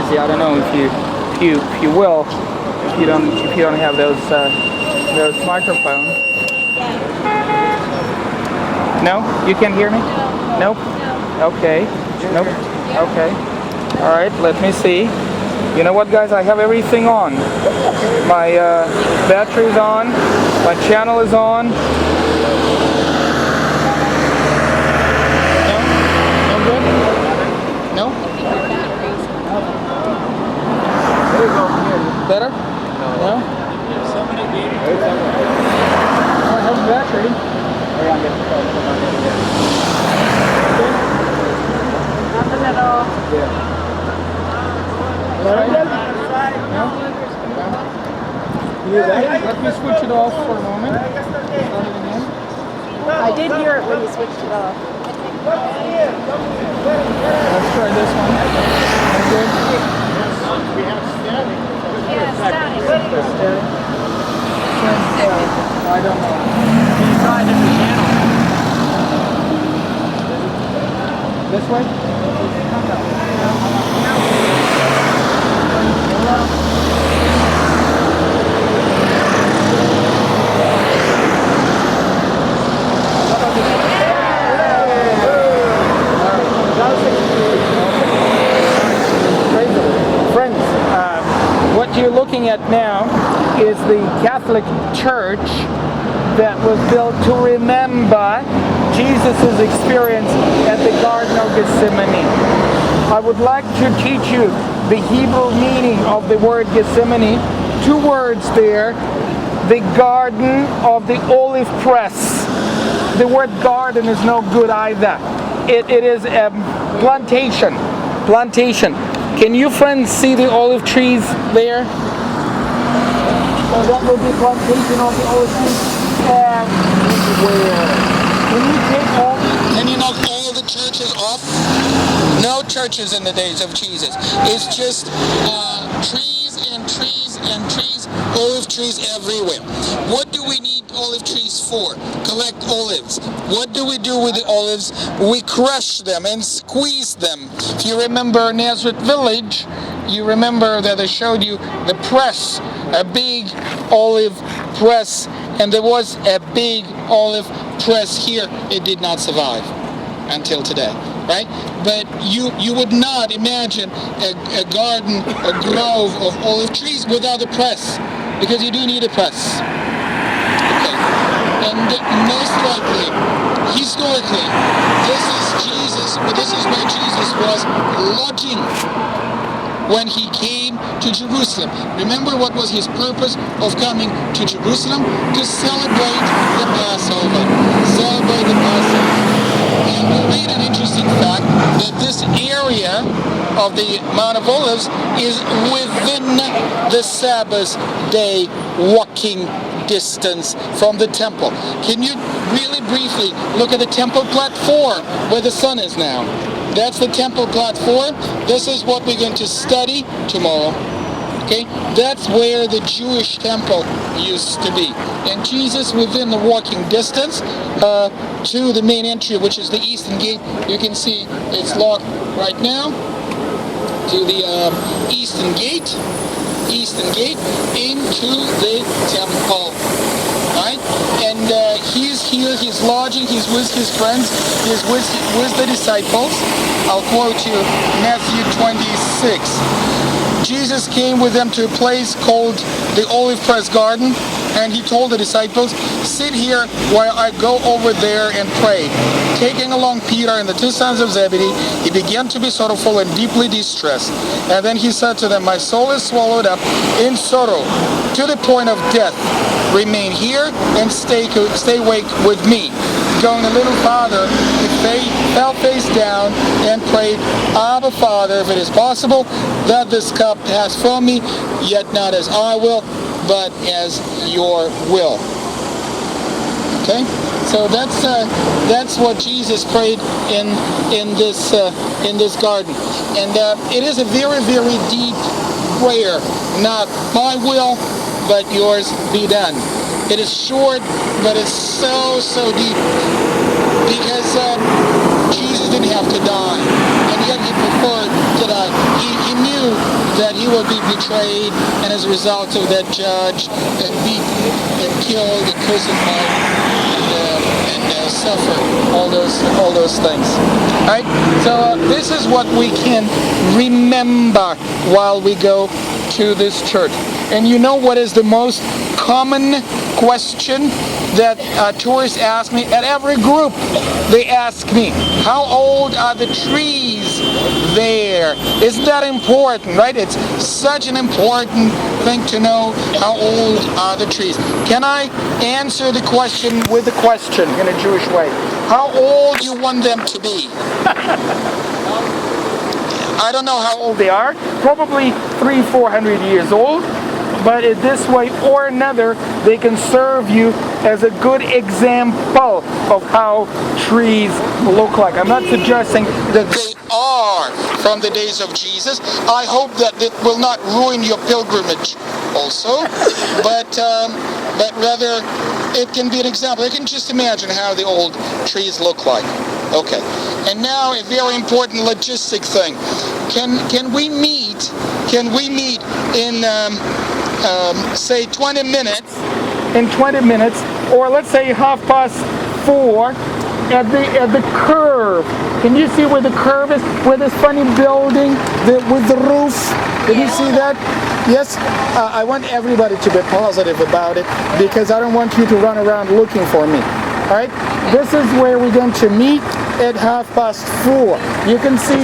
noisy. I don't know if you will, if you don't have those microphones. No, you can't hear me. Nope. Okay. Nope. Okay. All right. Let me see. You know what, guys? I have everything on. My battery's on. My channel is on. No good. No. There you go. Better? No. I have a battery. Nothing at all. Yeah. Let me switch it off for a moment. I did hear it when you switched it off. Let's try this one. Okay. We have static. Yeah, static. I don't know. You try a different channel. This way? Friends, what you're looking at now is the Catholic Church that was built to remember Jesus' experience at the Garden of Gethsemane. I would like to teach you the Hebrew meaning of the word Gethsemane. 2 words there. The Garden of the Olive Press. The word garden is no good either. It is a plantation. Plantation. Can you friends see the olive trees there? So that will be plantation of the olive trees everywhere. Can you knock all the churches off? No churches in the days of Jesus. It's just trees and trees and trees, olive trees everywhere. What do we need olive trees for? Collect olives. What do we do with the olives? We crush them and squeeze them. If you remember Nazareth Village, you remember that I showed you the press, a big olive press, and there was a big olive press here. It did not survive until today, right? But you would not imagine a garden, a grove of olive trees without a press, because you do need a press. Okay. And most likely, historically, this is where Jesus was lodging when he came to Jerusalem. Remember what was his purpose of coming to Jerusalem? To celebrate the Passover. Celebrate the Passover. And we'll read an interesting fact that this area of the Mount of Olives is within the Sabbath day walking distance from the temple. Can you really briefly look at the temple platform where the sun is now? That's the temple platform. This is what we're going to study tomorrow. Okay, that's where the Jewish temple used to be. And Jesus within the walking distance to the main entry, which is the eastern gate. You can see it's locked right now to the eastern gate into the temple. Right? And he's here, he's lodging, he's with his friends, he's with the disciples. I'll quote you Matthew 26. Jesus came with them to a place called the Olive Press Garden, and he told the disciples, sit here while I go over there and pray. Taking along Peter and the 2 sons of Zebedee, he began to be sorrowful and deeply distressed. And then he said to them, my soul is swallowed up in sorrow to the point of death. Remain here and stay awake with me. Going a little farther, he fell face down and prayed, Abba, Father, if it is possible, that this cup pass from me, yet not as I will, but as your will. Okay, so that's what Jesus prayed in this garden, and it is a very, very deep prayer. Not my will, but yours be done. It is short, but it's so deep, because Jesus didn't have to die, and yet he preferred to die. He knew betrayed, and as a result of that, judged and beaten and killed and crucified and suffer all those things. All right. So this is what we can remember while we go to this church. And you know what is the most common question that tourists ask me at every group? They ask me, how old are the trees there? Isn't that important, right? It's such an important thing to know how old are the trees. Can I answer the question with a question in a Jewish way? How old do you want them to be? I don't know how old they are. Probably 300-400 years old. But in this way or another, they can serve you as a good example of how trees look like. I'm not suggesting that they are from the days of Jesus. I hope that it will not ruin your pilgrimage also, but rather it can be an example. You can just imagine how the old trees look like. Okay, and now a very important logistic thing. Can we meet in say 20 minutes? In 20 minutes, or let's say 4:30 at the curve. Can you see where the curve is? Where this funny building with the roof? Can you see that? Yes. I want everybody to be positive about it because I don't want you to run around looking for me. All right. This is where we're going to meet at 4:30. You can see